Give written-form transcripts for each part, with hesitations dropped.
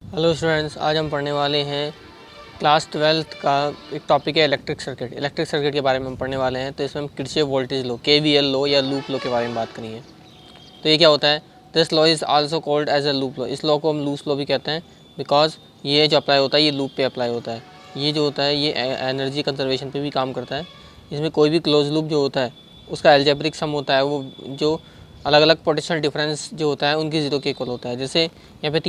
Hello students, आज हम पढ़ने वाले हैं क्लास 12th का एक टॉपिक है इलेक्ट्रिक सर्किट। इलेक्ट्रिक सर्किट के बारे में हम पढ़ने वाले हैं। तो इसमें हम Kirchhoff voltage law, KVL law या लूप लॉ के बारे में बात करेंगे। तो ये क्या होता है? This law is also called as a loop law. इस लॉ को हम लूप लॉ भी कहते हैं बिकॉज ये जो अप्लाई होता है ये लूप पे अप्लाई होता है। ये जो होता है ये एनर्जी कंजर्वेशन पे भी काम करता है। इसमें कोई भी क्लोज लूप जो होता है उसका एल्जेब्रिक सम होता है, वो जो अलग अलग पोटेंशियल डिफरेंस जो होता है उनकी ज़ीरो के इक्वल होता है। जैसे यहाँ पे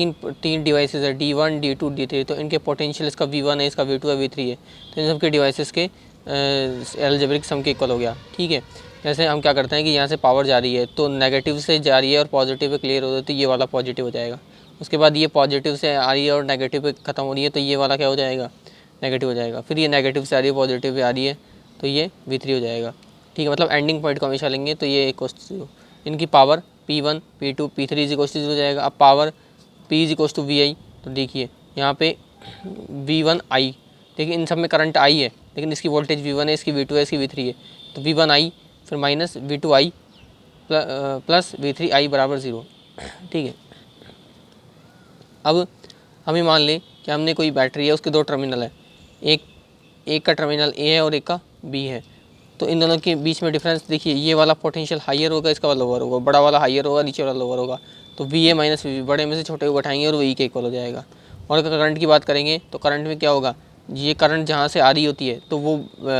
तीन डिवाइसेस है, D1 D2 D3। तो इनके पोटेंशियल, इसका V1 है, इसका V2 है, V3 है। तो इन सब के डिवाइसेस के एल्जेब्रिक सम के इक्वल हो गया। ठीक है, जैसे हम क्या करते हैं कि यहाँ से पावर जा रही है तो नेगेटिव से जा रही है और पॉजिटिव पे क्लियर हो जाती है, ये वाला पॉजिटिव हो जाएगा। उसके बाद ये पॉजिटिव से आ रही है और नेगेटिव पे ख़त्म हो रही है तो ये वाला क्या हो जाएगा? नेगेटिव हो जाएगा। फिर ये नेगेटिव से आ रही है, पॉजिटिव पे आ रही है तो ये V3 हो जाएगा। ठीक है, मतलब एंडिंग पॉइंट को हमेशा लेंगे तो ये इक्वल टू 0। इनकी power P1 P2 P3 is equal to 0 हो जाएगा। अब power P is equal to VI। तो देखिए यहाँ पे V1I, देखिए इन सब में करंट I है लेकिन इसकी वोल्टेज V1 है, इसकी V2 है, इसकी V3 है। तो V1I फिर माइनस V2I प्लस V3I बराबर 0। ठीक है, अब हमें मान लें कि हमने कोई बैटरी है, उसके दो टर्मिनल है, एक का टर्मिनल A है और एक का B है। तो इन दोनों के बीच में डिफरेंस देखिए, ये वाला पोटेंशियल हाईयर होगा, इसका वाला लोअर होगा, बड़ा वाला हाईयर होगा, नीचे वाला लोअर होगा। तो VA माइनस VB, बड़े में से छोटे को घटाएंगे और वो E के इक्वल हो जाएगा। और अगर करंट की बात करेंगे तो करंट में क्या होगा? ये करंट जहाँ से आ रही होती है तो वो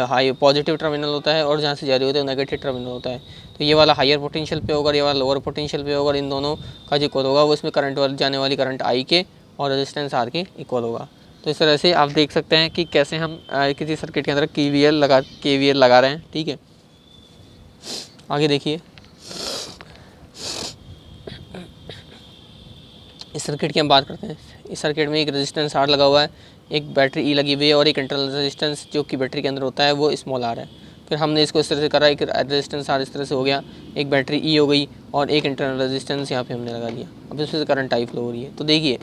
हाई पॉजिटिव टर्मिनल होता है और जहाँ से जा रही होती है वो नेगेटिव टर्मिनल होता है। तो ये वाला हाईयर पोटेंशियल पे होगा, ये वाला लोअर पोटेंशियल पे होगा। इन दोनों का जो इक्वल होगा वो इसमें करंट वाली जाने वाली करंट I के और रेजिस्टेंस R के इक्वल होगा। तो इस तरह से आप देख सकते हैं कि कैसे हम किसी सर्किट के अंदर KVL लगा रहे हैं। ठीक है, आगे देखिए, इस सर्किट की हम बात करते हैं। इस सर्किट में एक रेजिस्टेंस R लगा हुआ है, एक बैटरी E लगी हुई है और एक इंटरनल रेजिस्टेंस जो कि बैटरी के अंदर होता है वो स्मॉल r है। फिर हमने इसको इस तरह से करा, एक रेजिस्टेंस R इस तरह से हो गया, एक बैटरी E हो गई और एक इंटरनल रेजिस्टेंस यहाँ पे हमने लगा दिया। अब इसमें से करंट I फ्लो हो रही है। तो देखिए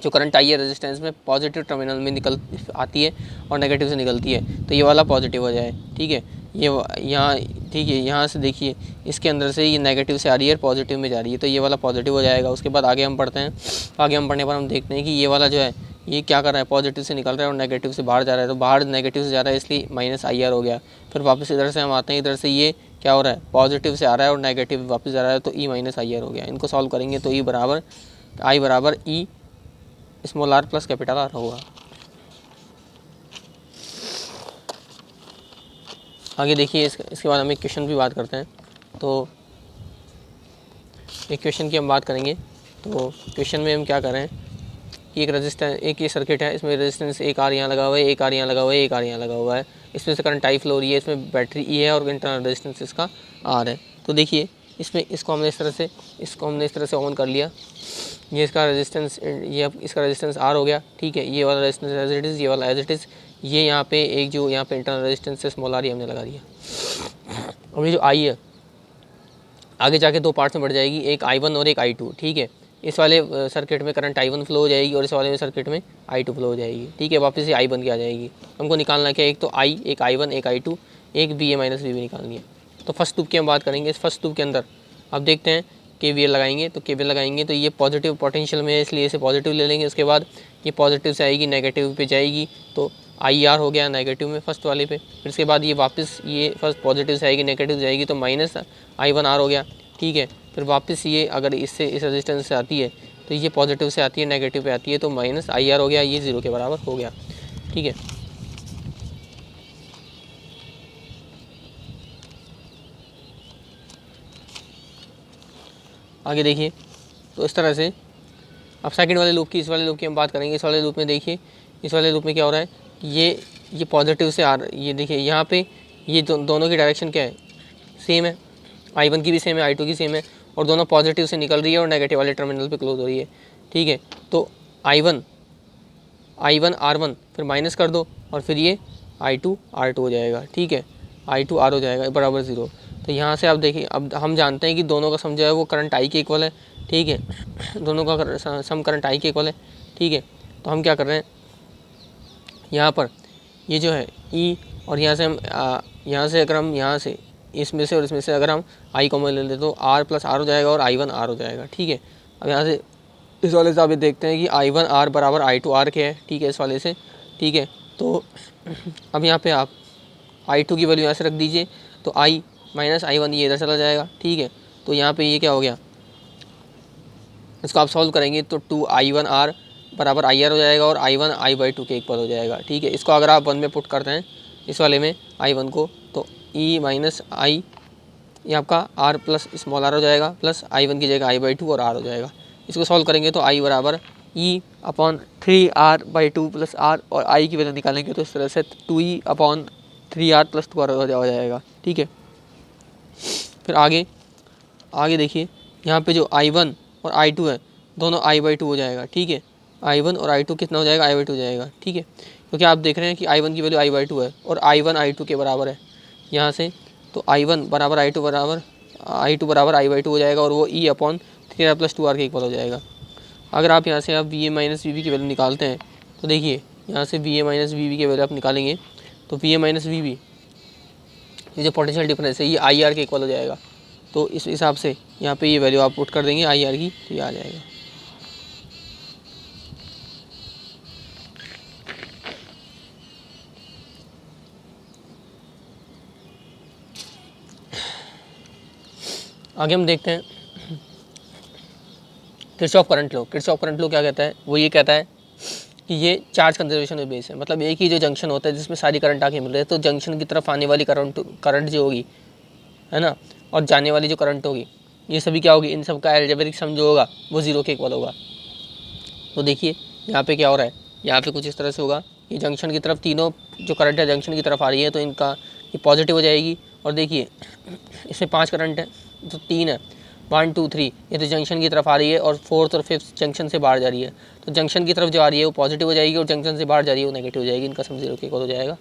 जो करंट आई है रेजिस्टेंस में पॉजिटिव टर्मिनल में निकल आती है और नेगेटिव से निकलती है। तो ये वाला पॉजिटिव हो जाए। ठीक है, ये यहाँ, ठीक है, यहाँ से देखिए इसके अंदर से ये नेगेटिव से आ रही है, पॉजिटिव में जा रही है, तो ये वाला पॉजिटिव हो जाएगा। उसके बाद आगे हम पढ़ते हैं, आगे हम पढ़ने पर हम देखते हैं कि ये वाला जो है ये क्या कर रहा है, पॉजिटिव से निकल रहा है और नेगेटिव से बाहर जा रहा है। तो बाहर नेगेटिव से जा रहा है इसलिए माइनस IR हो गया। फिर वापस इधर से हम आते हैं, इधर से ये क्या हो रहा है, पॉजिटिव से आ रहा है और नेगेटिव वापस जा रहा है तो E माइनस IR हो गया। इनको सॉल्व करेंगे तो I बराबर E small r plus capital R होगा। आगे देखिए, इसके बाद हम एक क्वेश्चन की बात करते हैं। तो एक क्वेश्चन की हम बात करेंगे। तो क्वेश्चन में हम क्या कर रहे हैं कि एक रेजिस्टेंस, एक ये सर्किट है, इसमें रेजिस्टेंस एक R यहाँ लगा हुआ है, एक R यहाँ लगा हुआ है, एक R यहाँ लगा हुआ है। इसमें से करंट I फ्लो हो रही है, इसमें बैटरी E है और इंटरनल रेजिस्टेंस इसका R है। तो देखिए इसमें इसको हमने इस तरह से ऑन कर लिया। ये इसका रेजिस्टेंस, ये इसका रेजिस्टेंस R हो गया। ठीक है, ये वाला रेजिस्टेंस एज इट इज़, ये वाला एज इट इज़। ये यहाँ पे एक जो यहाँ पे इंटरनल रेजिस्टेंस है स्मॉल r, ये हमने लगा दिया। और ये जो I है आगे जाके दो पार्ट्स में बढ़ जाएगी, एक I1 और एक I2। ठीक है, इस वाले सर्किट में करंट I1 फ्लो हो जाएगी और इस वाले में सर्किट में I2 फ्लो हो जाएगी। ठीक है, वापस ये I बन के आ जाएगी। हमको निकालना क्या है, एक तो I, एक I1, एक I2, एक VA माइनस VB निकालनी है। तो फर्स्ट लूप की हम बात करेंगे। इस फर्स्ट लूप के अंदर अब देखते हैं KVL लगाएंगे। तो KVL लगाएंगे तो ये पॉजिटिव पोटेंशियल में है इसलिए इसे पॉजिटिव ले लेंगे। उसके बाद ये पॉजिटिव से आएगी, नेगेटिव पे जाएगी तो IR हो गया नेगेटिव में फर्स्ट वाले पे। फिर इसके बाद ये वापस ये फर्स्ट पॉजिटिव से आएगी, नेगेटिव जाएगी तो माइनस I1R हो गया। ठीक है, फिर वापस ये अगर इससे इस रेजिस्टेंस से आती है तो ये पॉजिटिव से आती है, नेगेटिव पे आती है तो माइनस IR हो गया, ये 0 के बराबर हो गया। ठीक है, आगे देखिए, तो इस तरह से अब सेकंड वाले लूप की, इस वाले लूप की हम बात करेंगे। इस वाले लूप में देखिए, इस वाले लूप में क्या हो रहा है कि ये पॉजिटिव से आ रहा है। ये देखिए यहाँ पे ये दोनों की डायरेक्शन क्या है, सेम है। I1 की भी सेम है, I2 की सेम है और दोनों पॉजिटिव से निकल रही है और नेगेटिव वाले टर्मिनल पे क्लोज हो रही है। ठीक है, तो I1 R1 फिर माइनस कर दो और फिर ये I2 R2 हो जाएगा। ठीक है, I2 R हो जाएगा बराबर 0। तो यहाँ से आप देखिए, अब हम जानते हैं कि दोनों का सम जो है वो करंट I के इक्वल है। ठीक है, दोनों का सम करंट I के इक्वल है। ठीक है, तो हम क्या कर रहे हैं, यहाँ पर ये जो है E और यहाँ से हम यहाँ से अगर हम यहाँ से इसमें से और इसमें से अगर हम I कॉमन ले लें तो R प्लस R हो जाएगा और I1 R हो जाएगा। ठीक है, अब यहाँ से इस वाले से आप ये देखते हैं कि I1R बराबर I2R के है, ठीक है, इस वाले से, ठीक है। तो अब यहाँ पे आप I2 की वैल्यू यहाँ से रख दीजिए, तो I माइनस I1 ये इधर चला जाएगा, ठीक है। तो यहाँ पे ये क्या हो गया, इसको आप सॉल्व करेंगे तो 2I1R बराबर IR हो जाएगा और I1 I/2 के इक्वल हो जाएगा, ठीक है। इसको अगर आप 1 में पुट करते हैं इस वाले में I1 को, तो E माइनस I ये आपका R प्लस स्मॉल r हो जाएगा, प्लस I1 की जगह I/2 और R हो जाएगा। इसको सॉल्व करेंगे तो I बराबर E/3R/2 प्लस R और I की वैल्यू निकालेंगे तो इस तरह से 2E/3R प्लस 2R हो जाएगा, ठीक है। फिर आगे देखिए, यहाँ पे जो I1 और I2 है दोनों I/2 हो जाएगा, ठीक है। I1 और I2 कितना हो जाएगा, I/2 हो जाएगा, ठीक है। क्योंकि आप देख रहे हैं कि I1 की वैल्यू I/2 है और I1 I2 के बराबर है यहाँ से, तो I1 बराबर I2 बराबर I/2 हो जाएगा और वो E/3R प्लस 2R के इक्वल हो जाएगा। अगर आप यहाँ से आप VA माइनस VB की वैल्यू निकालते हैं तो देखिए यहाँ से VA माइनस VB की वैल्यू आप निकालेंगे तो VA माइनस VB ये जो पोटेंशियल डिफरेंस है ये IR के इक्वल हो जाएगा। तो इस हिसाब से यहाँ पे ये वैल्यू आप पुट कर देंगे IR की, तो ये आ जाएगा। आगे हम देखते हैं Kirchhoff current law. Kirchhoff current law क्या कहता है, वो ये कहता है कि ये चार्ज कंजर्वेशन में बेस है, मतलब एक ही जो जंक्शन होता है जिसमें सारी करंट आके मिल रही है, तो जंक्शन की तरफ आने वाली करंट जो होगी है ना, और जाने वाली जो करंट होगी ये सभी क्या होगी, इन सब का अलजेब्रिक सम जो होगा वो ज़ीरो के इक्वल होगा। तो देखिए यहाँ पे क्या हो रहा है, यहाँ पे कुछ इस तरह से होगा, ये जंक्शन की तरफ तीनों जो करंट है जंक्शन की तरफ आ रही है तो इनका ये पॉजिटिव हो जाएगी। और देखिए इसमें 5 करंट है तो 3 है, 1 2 3 ये तो जंक्शन की तरफ आ रही है और 4th और 5th जंक्शन से बाहर जा रही है। तो जंक्शन की तरफ जो आ रही है वो पॉजिटिव हो जाएगी और जंक्शन से बाहर जा रही है वो नेगेटिव हो जाएगी, इनका सम ज़ीरो के इक्वल हो जाएगा।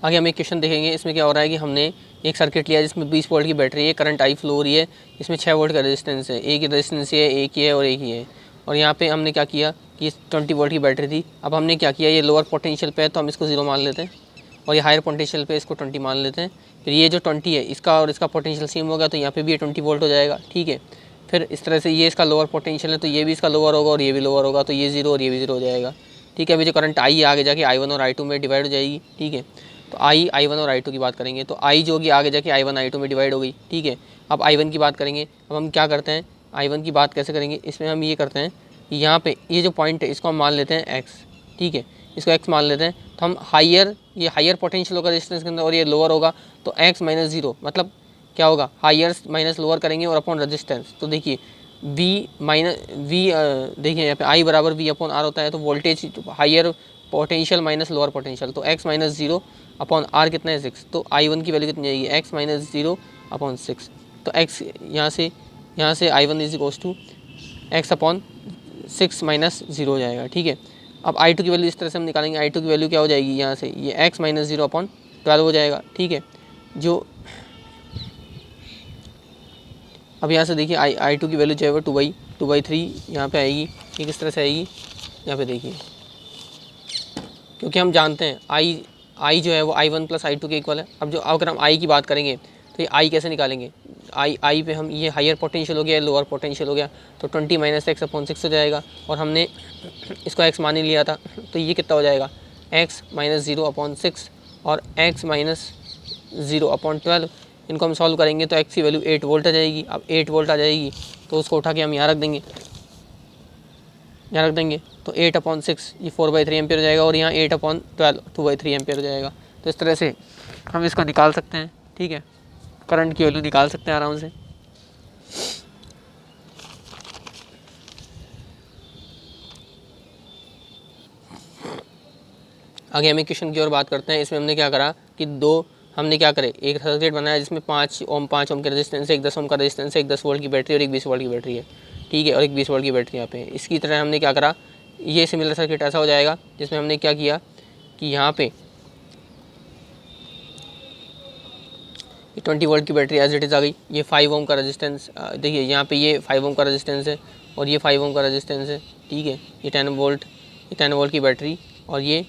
आगे हम एक क्वेश्चन देखेंगे, इसमें क्या हो रहा है कि हमने एक सर्किट लिया जिसमें 20 वोल्ट की बैटरी है, करंट आई फ्लो हो रही है, इसमें 6 वोल्ट का रेजिस्टेंस है, एक ही रेजिस्टेंस है, एक ही है और एक ही है। और यहाँ पे हमने क्या किया कि 20 वोल्ट की बैटरी थी, अब हमने क्या किया, ये लोअर पोटेंशियल पे है तो हम इसको 0 मान लेते हैं और ये हायर पोटेंशियल पे इसको 20 मान लेते हैं। फिर ये जो 20 है इसका और इसका पोटेंशियल सेम होगा तो यहाँ पे भी ये 20 वोल्ट हो जाएगा, ठीक है। फिर इस तरह से ये इसका लोअर पोटेंशियल है तो ये भी इसका लोअर होगा और ये भी लोअर होगा, तो ये 0 और ये भी 0 हो जाएगा, ठीक है। अभी जो करंट आई आगे जाके I1 और I2 में डिवाइड हो जाएगी, ठीक है। तो I1 और I2 की बात करेंगे तो I जो होगी आगे जाके I1 I2 में डिवाइड हो गई, ठीक है। अब I1 की बात करेंगे, अब हम क्या करते हैं, I1 की बात कैसे करेंगे, इसमें हम ये करते हैं कि यहाँ पे ये जो पॉइंट है इसको हम मान लेते हैं x, ठीक है, इसको x मान लेते हैं। तो हम ये हायर पोटेंशियल होगा रेजिस्टेंस के अंदर और ये लोअर होगा, तो x माइनस 0 मतलब क्या होगा, हायर माइनस लोअर करेंगे और अपॉन रेजिस्टेंस। तो देखिए देखिए यहाँ पे I बराबर V/R होता है, तो voltage higher potential minus lower potential, तो x माइनस 0 अपॉन R कितना है 6, तो I1 की वैल्यू कितनी आएगी, x माइनस 0 अपॉन 6। तो x यहाँ से I1 is equals to x upon 6 minus 0 हो जाएगा, ठीक है। अब I2 की वैल्यू इस तरह से हम निकालेंगे, I2 की वैल्यू क्या हो जाएगी, यहाँ से ये x माइनस 0 अपॉन 12 हो जाएगा, ठीक है। जो अब यहाँ से देखिए I2 की वैल्यू जो है वो 2/3 यहाँ पे आएगी, ये किस तरह से आएगी, यहाँ पे देखिए, क्योंकि हम जानते हैं I जो है वो I1 प्लस I2 के इक्वल है। अब अगर हम I की बात करेंगे तो ये I कैसे निकालेंगे, I पे हम ये हायर पोटेंशियल हो गया, लोअर पोटेंशियल हो गया, तो 20 माइनस x अपॉन 6 हो जाएगा और हमने इसको x मान ही लिया था, तो ये कितना हो जाएगा, x माइनस 0 अपॉन 6 और x माइनस 0 अपॉन 12। इनको हम सॉल्व करेंगे तो x की वैल्यू 8 वोल्ट आ जाएगी। अब 8 वोल्ट आ जाएगी तो उसको उठा के हम यहाँ रख देंगे, तो 8/6 ये 4/3 एम्पियर हो जाएगा और यहाँ 8/12 2/3 एम्पियर हो जाएगा। तो इस तरह से हम इसको निकाल सकते हैं, ठीक है, करंट की वैल्यू निकाल सकते हैं आराम से। आगे हम क्वेश्चन की ओर बात करते हैं। इसमें हमने क्या करा कि हमने क्या करे, एक सर्किट बनाया जिसमें 5 ओम के रेजिस्टेंस है, एक 10 ओम का रेजिस्टेंस है, एक 10 वोल्ट की बैटरी और एक 20 वोल्ट की बैटरी है, ठीक है, और एक 20 वोल्ट की बैटरी यहाँ पे है। इसकी तरह हमने क्या करा, ये सिमिलर सर्किट ऐसा हो जाएगा जिसमें हमने क्या किया कि यहाँ पे 20 वोल्ट की बैटरी एज इट इज़ आ गई, ये 5 ओम का रेजिस्टेंस, देखिए यहाँ पे ये 5 ओम का रेजिस्टेंस है और ये 5 ओम का रेजिस्टेंस है, ठीक है, ये 10 वोल्ट की बैटरी और ये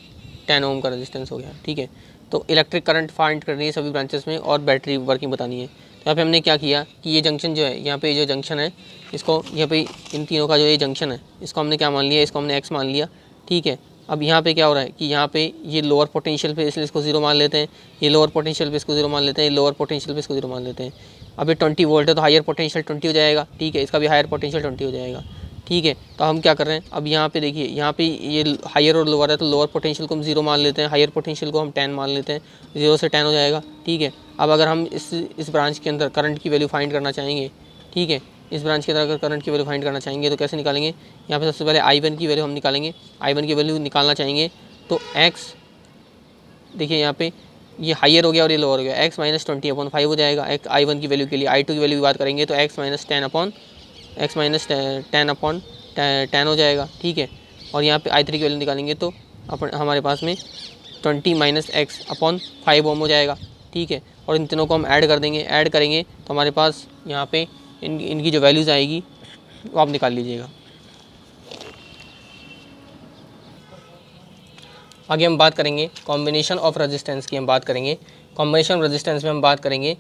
10 ओम का रेजिस्टेंस हो गया, ठीक है। तो इलेक्ट्रिक करंट फाइंड करनी है सभी ब्रांचेस में और बैटरी वर्किंग बतानी है। यहाँ पे हमने क्या किया कि ये जंक्शन जो है, यहाँ पे जो जंक्शन है इसको, यहाँ पे इन तीनों का जो ये जंक्शन है इसको हमने क्या मान लिया, इसको हमने x मान लिया, ठीक है। अब यहाँ पे क्या हो रहा है कि यहाँ पे ये लोअर पोटेंशियल पे इसलिए इसको 0 मान लेते हैं, ये लोअर पोटेंशियल पे इसको 0 मान लेते हैं, ये लोअर पोटेंशियल पे इसको 0 मान लेते हैं। अब ये 20 वोल्ट है तो हायर पोटेंशियल 20 हो जाएगा, ठीक है, इसका भी हायर पोटेंशियल 20 हो जाएगा, ठीक है। तो हम क्या कर रहे हैं, अब यहाँ पे देखिए, यहाँ पे ये हायर और लोअर है तो लोअर पोटेंशियल को हम 0 मान लेते हैं, हायर पोटेंशियल को हम 10 मान लेते हैं, 0 से 10 हो जाएगा, ठीक है। अब अगर हम इस ब्रांच के अंदर करंट की वैल्यू फाइंड करना चाहेंगे, ठीक है, इस ब्रांच के अंदर अगर करंट की वैल्यू फाइंड करना चाहेंगे तो कैसे निकालेंगे, यहाँ पे सबसे पहले I1 की वैल्यू हम निकालेंगे। I1 की वैल्यू निकालना चाहेंगे तो x, देखिए यहाँ पे ये हायर हो गया और ये लोअर हो गया, x माइनस 20/5 हो जाएगा I1 की वैल्यू के लिए। I2 की वैल्यू की बात करेंगे तो x माइनस 10 हो जाएगा, ठीक है। और यहाँ पे I3 की वैल्यू निकालेंगे तो हमारे पास में 20 माइनस x/5 ओम हो जाएगा, ठीक है। और इन तीनों को हम ऐड कर देंगे, ऐड करेंगे तो हमारे पास यहाँ पे इनकी जो वैल्यूज़ आएगी वो आप निकाल लीजिएगा। आगे हम बात करेंगे कॉम्बिनेशन ऑफ रेजिस्टेंस की, हम बात करेंगे कॉम्बिनेशन ऑफ रेजिस्टेंस में हम बात करेंगे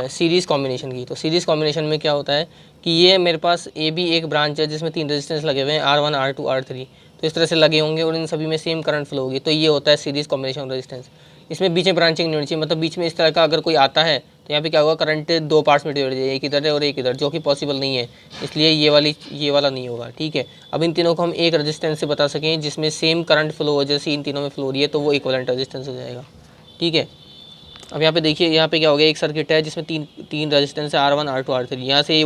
सीरीज़ कॉम्बिनेशन की। तो सीरीज़ कॉम्बिनेशन में क्या होता है कि ये मेरे पास ए बी एक ब्रांच है जिसमें 3 रेजिस्टेंस लगे हुए हैं, R1 R2 R3, तो इस तरह से लगे होंगे और इन सभी में सेम करंट फ्लो होगी, तो ये होता है सीरीज़ कॉम्बिनेशन ऑफ रेजिस्टेंस। इसमें बीच में ब्रांचिंग नहीं होनी चाहिए, मतलब बीच में इस तरह का अगर कोई आता है तो यहाँ पे क्या होगा, करंट 2 पार्ट्स में डिवाइड हो जाएगा, एक इधर है और एक इधर, जो कि पॉसिबल नहीं है, इसलिए ये वाला नहीं होगा, ठीक है। अब इन तीनों को हम एक रेजिस्टेंस से बता सकें जिसमें सेम करंट फ्लो हो, जैसे इन तीनों में फ्लो हो रही है, तो वो इक्विवेलेंट रेजिस्टेंस हो जाएगा, ठीक है। अब यहाँ पे देखिए, यहाँ पे क्या हो गया, एक सर्किट है जिसमें तीन रेजिस्टेंस है, R1 R2 R3। यहाँ से ये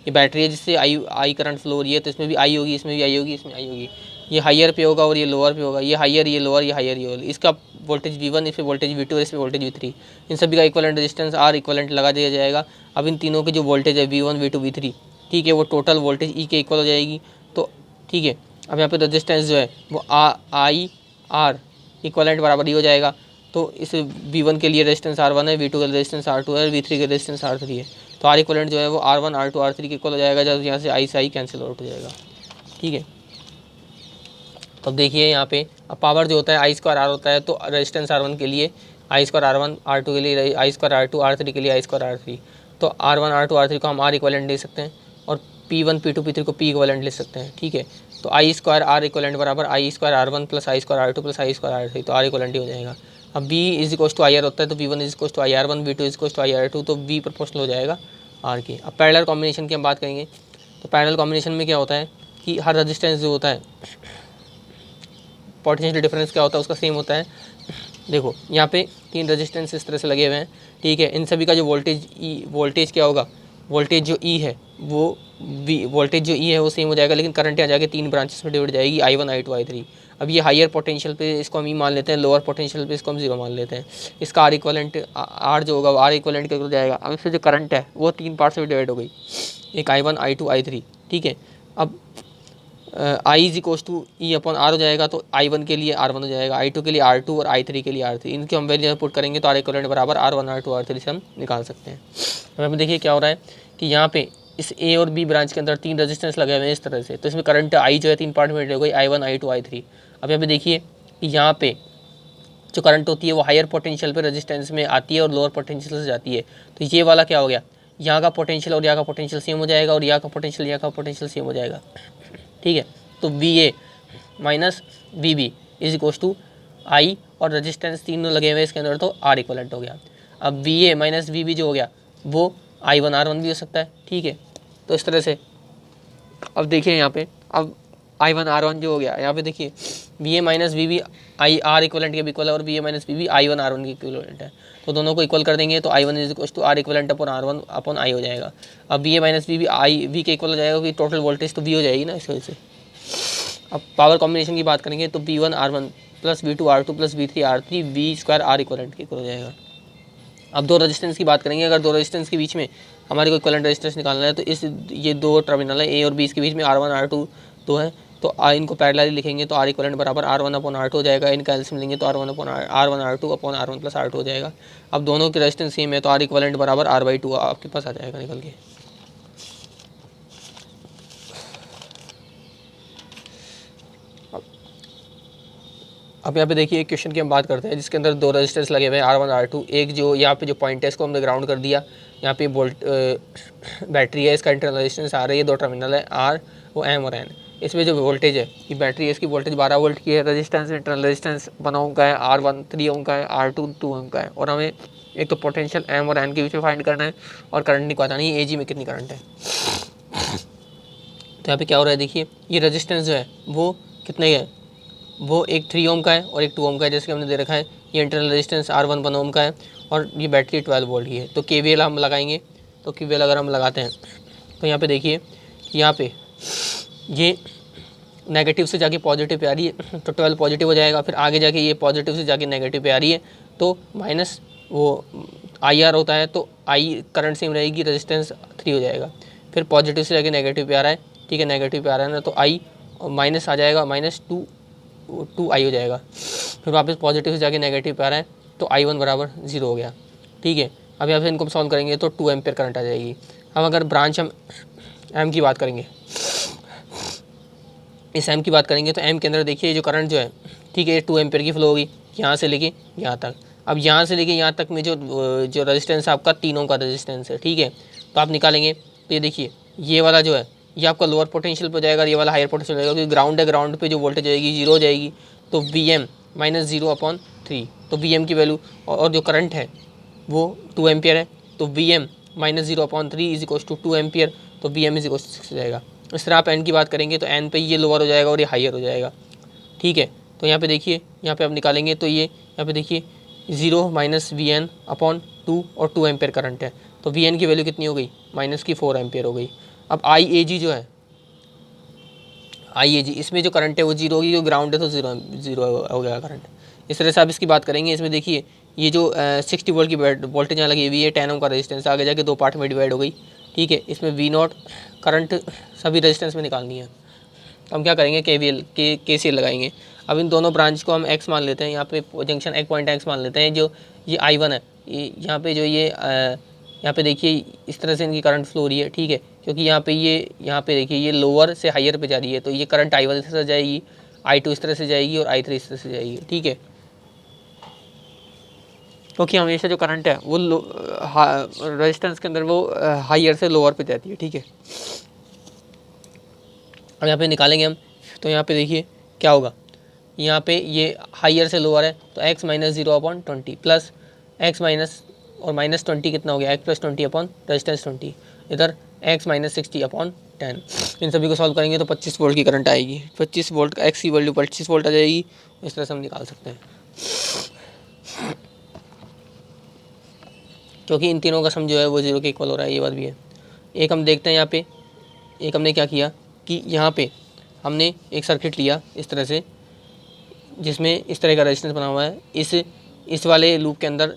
बैटरी है जिससे आई करंट फ्लो हो रही है, तो इसमें भी आई होगी, इसमें भी आई होगी, इसमें आई होगी। ये हायर पे होगा और ये लोअर पे होगा, ये हायर, ये लोअर, ये हायर, ये लोअर। इसका वोल्टेज V1, इस पर वोल्टेज V2 और इस पर वोल्टेज V3, इन सभी का इक्विवेलेंट रेजिस्टेंस R इक्विवेलेंट लगा दिया जाएगा। अब इन तीनों के जो वोल्टेज है V1 V2 V3, ठीक है, वो टोटल वोल्टेज E के इक्वल हो जाएगी, तो ठीक है। अब यहाँ पे रेजिस्टेंस जो है वो आई आर इक्विवेलेंट बराबर ही हो जाएगा। तो इस V1 के लिए रेजिस्टेंस R1 है, V2 का रेजिस्टेंस R2 है, V3 का रेजिस्टेंस R3 है, तो R इक्विवेलेंट जो है वो R1 R2 R3 के इक्वल हो जाएगा, जब यहाँ से आई से आई कैंसिल आउट हो जाएगा, ठीक है। तो अब देखिए यहाँ पे, अब पावर जो होता है I स्क्वायर R होता है, तो रेजिस्टेंस R1 के लिए I स्क्वायर R1, R2 के लिए I स्क्वायर R2, R3 के लिए I स्क्वायर R3। तो R1 R2 R3 को हम R इक्विवेलेंट ले सकते हैं और P1 P2 P3 को P इक्विवेलेंट ले सकते हैं, ठीक है। तो I स्क्वायर R इक्विवेलेंट बराबर I square R1 plus I square R2 plus I square R3, तो R इक्विवेलेंट ही हो जाएगा। अब V is equal to I R होता है, तो V1 is equal to IR1, V2 is equal to IR2, तो V प्रोपोर्शनल हो जाएगा R की। अब पैरेलल कॉम्बिनेशन की हम बात करेंगे, तो पैरेलल कॉम्बिनेशन में क्या होता है कि हर रेजिस्टेंस जो होता है, पोटेंशियल डिफरेंस क्या होता है उसका सेम होता है। देखो यहाँ पे 3 रेजिस्टेंस इस तरह से लगे हुए हैं, ठीक है, इन सभी का जो वोल्टेज क्या होगा, वोल्टेज जो E है वो वोल्टेज जो E है वो सेम हो जाएगा, लेकिन करंट यहाँ जाके 3 ब्रांचेस में डिवाइड जाएगी, I1 I2 I3। अब ये हायर पोटेंशियल पे इसको हम E मान लेते हैं, लोअर पोटेंशियल पे इसको हम 0 मान लेते हैं। इसका R इक्वलेंट R जो होगा वो R इक्वलेंट क्या हो जाएगा, अब इससे जो करंट है वो 3 पार्ट्स में डिवाइड हो गई, एक I1 I2 I3, ठीक है। अब I is equal to E upon R हो जाएगा, तो I1 के लिए R1 हो जाएगा, I2 के लिए R2 और I3 के लिए R3। इनकी हम वैल्यू पुट करेंगे तो R इक्वलेंट बराबर R1 R2 R3 से हम निकाल सकते हैं। अब यहाँ पे देखिए क्या हो रहा है कि यहाँ पे इस A और B ब्रांच के अंदर 3 रेजिस्टेंस लगे हुए हैं इस तरह से, तो इसमें करंट I जो है 3 पार्ट में हो गई, I1 I2 I3। अब यहाँ पे देखिए कि यहाँ पे जो करंट होती है वो हायर पोटेंशियल पे रेजिस्टेंस में आती है और लोअर पोटेंशियल से जाती है, तो ये वाला क्या हो गया, यहाँ का पोटेंशियल और यहाँ का पोटेंशियल सेम हो जाएगा और यहाँ का पोटेंशियल यहाँ का पोटेंशियल सेम हो जाएगा, ठीक है। तो VA minus VB is equal to I और रेजिस्टेंस तीनों लगे हुए इसके अंदर, तो R इक्वलेंट हो गया। अब VA माइनस VB जो हो गया वो I1 R1 भी हो सकता है, ठीक है। तो इस तरह से अब देखिए यहाँ पे, अब I1 R1 जो हो गया, यहाँ पे देखिए VA minus VB I R equivalent के भी इक्वल है और VA minus VB I1 R1 के इक्वलेंट है, तो दोनों को इक्वल कर देंगे तो I1 is equal to R equivalent upon R1 upon I हो जाएगा। अब VA minus VB I V के इक्वल हो जाएगा, क्योंकि टोटल वोल्टेज तो V हो जाएगी ना इस वजह से। अब पावर कॉम्बिनेशन की बात करेंगे तो V1 R1 plus V2 R2 plus V3 R3 V square R equivalent के इक्वल हो जाएगा। अब दो रेजिस्टेंस की बात करेंगे, अगर दो रेजिस्टेंस के बीच में हमारे को इक्वलेंट रेजिस्टेंस निकालना है, तो ये दो टर्मिनल है A और B, इसके बीच में R1 R2 दो है, तो इनको पैरेलली लिखेंगे तो R इक्वलेंट बराबर R1 अपॉन R2 हो जाएगा। इनका एलसीएम लेंगे तो R1 R2 upon R1 plus R2 हो जाएगा। अब दोनों के रेजिस्टेंस सेम है तो R इक्वलेंट बराबर R/2 आपके पास आ जाएगा निकल के। अब यहाँ पे देखिए एक क्वेश्चन की हम बात करते हैं जिसके अंदर दो रेजिस्टेंस लगे हुए हैं R1 R2। एक जो यहाँ पे जो पॉइंट है इसको हमने ग्राउंड कर दिया। यहाँ पे वोल्ट बैटरी है, इसका इंटरनल रेजिस्टेंस R है, ये दो टर्मिनल है R वो M और N। इसमें जो वोल्टेज है ये बैटरी है, इसकी वोल्टेज 12 वोल्ट की है। रेजिस्टेंस इंटरनल रेजिस्टेंस 1 ओम का है, R1 3 ओम का है, R2 2 ओम का है। और हमें एक तो पोटेंशियल M और N के बीच में फाइंड करना है और करंट नहीं पता नहीं AG में कितनी करंट है। तो यहाँ पे क्या हो रहा है देखिए, ये रेजिस्टेंस जो है वो कितने है, वो एक 3 ओम का है और एक 2 ओम का है जैसे कि हमने दे रखा है। ये इंटरनल रेजिस्टेंस R1 1 ओम का है और ये बैटरी 12 वोल्ट की है। तो KVL हम लगाएंगे, तो KVL अगर हम लगाते हैं तो यहाँ पे देखिए यहाँ पे ये नेगेटिव से जाके पॉजिटिव पे आ रही है तो 12 पॉजिटिव हो जाएगा। फिर आगे जाके ये पॉजिटिव से जाके नेगेटिव पे आ रही है तो माइनस वो IR होता है, तो I करंट सेम रहेगी, रेजिस्टेंस 3 हो जाएगा। फिर पॉजिटिव से जाके नेगेटिव पे आ रहा है, ठीक है, नेगेटिव पे आ रहा है ना, तो I माइनस आ जाएगा, -2I हो जाएगा। फिर वापस पॉजिटिव से जाके नेगेटिव पे आ रहा है तो I1 बराबर 0 हो गया, ठीक है। अब यहाँ पे इनको सॉल्व करेंगे तो 2 एम्पियर करंट आ जाएगी। अब अगर ब्रांच हम M की बात करेंगे, इस M की बात करेंगे तो M के अंदर देखिए जो करंट जो है, ठीक है, 2 एम्पियर की फ्लो होगी यहाँ से लेके यहाँ तक। अब यहाँ से लेके यहाँ तक में जो रेजिस्टेंस आपका 3 ओम का रेजिस्टेंस है, ठीक है, तो आप निकालेंगे तो ये देखिए ये वाला जो है ये आपका लोअर पोटेंशियल पे जाएगा, ये वाला हायर पोटेंशियल जाएगा क्योंकि ग्राउंड है, ग्राउंड पे जो वोल्टेज आएगी 0 हो जाएगी। तो Vm -0/3, तो Vm की वैल्यू और जो करंट है वो 2 एम्पियर है, तो Vm -0/3 is equal to 2 ampere, तो Vm इज इक्वल टू 6 हो जाएगा। इस तरह आप N की बात करेंगे तो N पे ये लोअर हो जाएगा और ये हायर हो जाएगा, ठीक है। तो यहाँ पे देखिए यहाँ पे आप निकालेंगे तो ये यहाँ पे देखिए 0 -Vn/2 और 2 एम्पियर करंट है, तो Vn की वैल्यू कितनी हो गई, -4 एम्पियर हो गई। अब IAG जो है, IAG इसमें जो करंट है वो 0 होगी, जो ग्राउंड है तो 0 हो गया करंट। इस तरह से आप इसकी बात करेंगे। इसमें देखिए ये जो 60 वोल्ट की वोल्टेज यहाँ लगी हुई है, 10 ओम का रेजिस्टेंस आगे जाके 2 पार्ट में डिवाइड हो गई, ठीक है। इसमें V0 करंट सभी रेजिस्टेंस में निकालनी है। तो हम क्या करेंगे, KCL लगाएंगे। अब इन दोनों ब्रांच को हम X मान लेते हैं, यहाँ पे जंक्शन एक पॉइंट X मान लेते हैं। जो ये I1 है, यहाँ पे जो ये यहाँ पे देखिए इस तरह से इनकी करंट फ्लो हो रही है, ठीक है, क्योंकि यहाँ पे देखिए ये लोअर से हायर पे जा रही है, तो ये करंट I1 इस तरह से जाएगी, I2 इस तरह से जाएगी और I3 इस तरह से जाएगी, ठीक है। क्योंकि हमेशा जो करंट है वो रेजिस्टेंस के अंदर वो हायर से लोअर पे जाती है, ठीक है। अब यहाँ पे निकालेंगे हम, तो यहाँ पे देखिए क्या होगा, यहाँ पे ये हायर से लोअर है तो x -0/20 प्लस x माइनस और -20 कितना हो गया, x + 20 अपॉन रेजिस्टेंस 20, इधर x -60/10। इन सभी को सॉल्व करेंगे तो 25 वोल्ट की करंट आएगी। 25 वोल्ट का x की वैल्यू 25 वोल्ट आ जाएगी। इस तरह से हम निकाल सकते हैं, क्योंकि इन तीनों का सम जो है वो 0 के इक्वल हो रहा है, ये बात भी है। एक हम देखते हैं यहाँ पे, एक हमने क्या किया कि यहाँ पे हमने एक सर्किट लिया इस तरह से, जिसमें इस तरह का रेजिस्टेंस बना हुआ है। इस वाले लूप के अंदर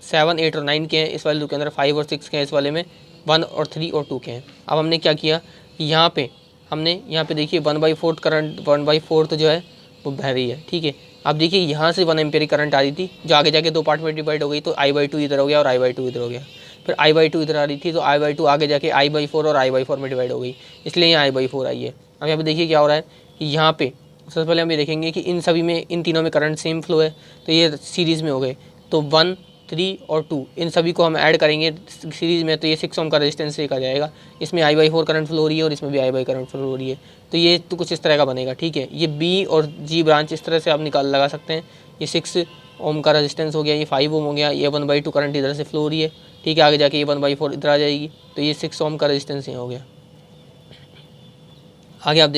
7 8 और 9 के हैं, इस वाले लूप के अंदर 5 और 6 के हैं, इस वाले में 1 और 3 और 2 के हैं। अब हमने क्या किया कि यहाँ पे देखिए 1/4 करंट 1/4 जो है वो बह रही है, ठीक है। अब देखिए यहाँ से 1 एम्पियर करंट आ रही थी जो आगे जाके 2 पार्ट में डिवाइड हो गई, तो I/2 इधर हो गया और I/2 इधर हो गया। फिर I/2 इधर आ रही थी तो I/2 आगे जाके I/4 और I/4 में डिवाइड हो गई, इसलिए यहाँ I/4 आई है। अब यहाँ पे देखिए क्या हो रहा है कि यहाँ पे सबसे पहले हम ये देखेंगे कि इन सभी में, इन तीनों में करंट सेम फ्लो है, तो ये सीरीज़ में हो गए। तो 1 3 और 2 इन सभी को हम ऐड करेंगे सीरीज़ में, तो ये 6 ओम का रेजिस्टेंस एक आ जाएगा। इसमें I/4 करंट फ्लो हो रही है और इसमें भी I/4 करंट फ्लो हो रही है, तो ये तो कुछ इस तरह का बनेगा, ठीक है। ये B और G ब्रांच इस तरह से आप लगा सकते हैं। ये 6 ओम का रेजिस्टेंस हो गया, ये 5 ओम हो गया, ये 1/2 करंट इधर से फ्लो हो रही है, ठीक है। आगे जाके ये 1/4 इधर आ जाएगी, तो ये 6 ओम का रेजिस्टेंस यहाँ हो गया। आगे आप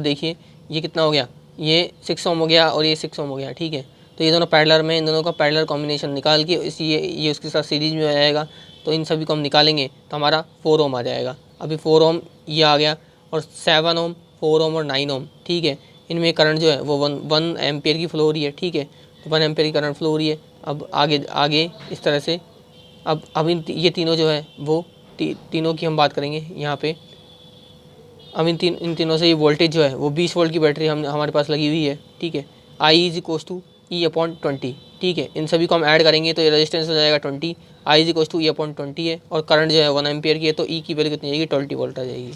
देखिए, ये कितना हो गया, ये 6 ओम हो गया और ये 6 ओम हो गया, ठीक है। तो ये दोनों पैरेलल में, इन दोनों का पैरेलल कॉम्बिनेशन निकाल के ये उसके साथ सीरीज में आ जाएगा। तो इन सभी को हम निकालेंगे तो हमारा 4 ओम आ जाएगा। अभी 4 ओम ये आ गया और 7 ओम 4 ओम और 9 ओम, ठीक है। इनमें करंट जो है वो 1 एम्पियर की फ्लो हो रही है, ठीक है। तो 1 एम्पियर की करंट फ्लो हो रही है। अब आगे इस तरह से अब ये तीनों जो है वो तीनों की हम बात करेंगे यहाँ पे। अब इन तीनों से ये वोल्टेज जो है वो 20 वोल्ट की बैटरी हमारे पास लगी हुई है, ठीक है। I = E/20, ठीक है। इन सभी को हम ऐड करेंगे तो ये रेजिस्टेंस हो जाएगा 20, I = E/20 है और करंट जो है 1 एम्पियर की है, तो E की वैल्यू कितनी आएगी, 20 वोल्ट आ जाएगी।